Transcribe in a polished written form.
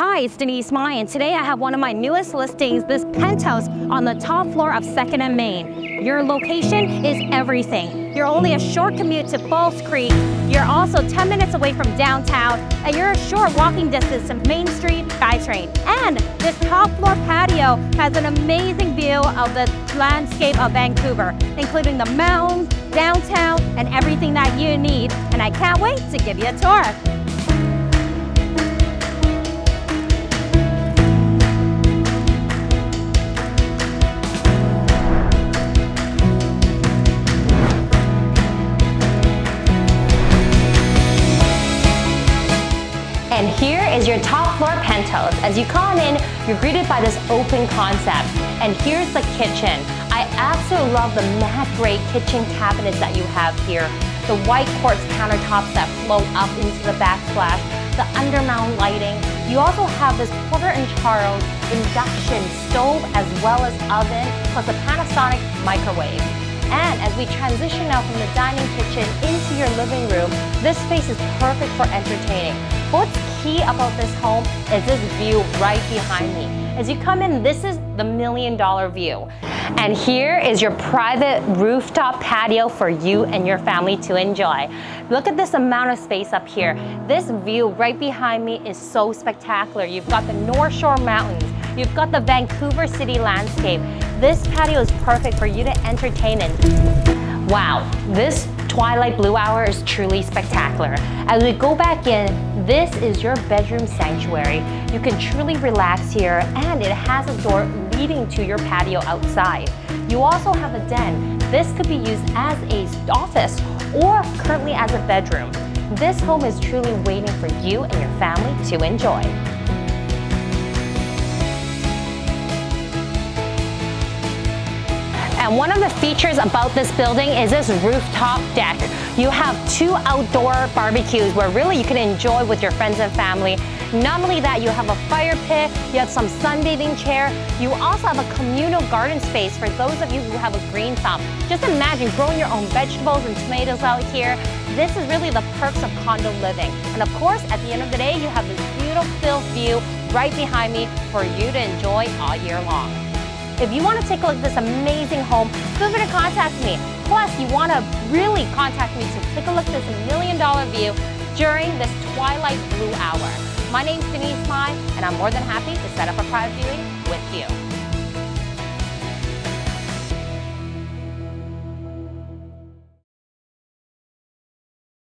Hi, it's Denise and today I have one of my newest listings, this penthouse on the top floor of 2nd and Main. Your location is everything. You're only a short commute to Falls Creek, you're also 10 minutes away from downtown, and you're a short walking distance to Main Street SkyTrain. And this top floor patio has an amazing view of the landscape of Vancouver, including the mountains, downtown, and everything that you need. And I can't wait to give you a tour. And here is your top floor penthouse. As you come in, you're greeted by this open concept. And here's the kitchen. I absolutely love the matte gray kitchen cabinets that you have here. The white quartz countertops that float up into the backsplash, the undermount lighting. You also have this Porter & Charles induction stove as well as oven, plus a Panasonic microwave. And as we transition now from the dining kitchen into your living room, this space is perfect for entertaining. What's key about this home is this view right behind me. As you come in, this is the $1 million view. And here is your private rooftop patio for you and your family to enjoy. Look at this amount of space up here. This view right behind me is so spectacular. You've got the North Shore Mountains. You've got the Vancouver City landscape. This patio is perfect for you to entertain in. Wow, this twilight blue hour is truly spectacular. As we go back in, this is your bedroom sanctuary. You can truly relax here, and it has a door leading to your patio outside. You also have a den. This could be used as an office or currently as a bedroom. This home is truly waiting for you and your family to enjoy. And one of the features about this building is this rooftop deck. You have 2 outdoor barbecues where really you can enjoy with your friends and family. Not only that, you have a fire pit, you have some sunbathing chair. You also have a communal garden space for those of you who have a green thumb. Just imagine growing your own vegetables and tomatoes out here. This is really the perks of condo living. And of course, at the end of the day, you have this beautiful view right behind me for you to enjoy all year long. If you want to take a look at this amazing home, feel free to contact me. Plus, you want to really contact me to take a look at this $1 million view during this twilight blue hour. My name's Denise, and I'm more than happy to set up a private viewing with you.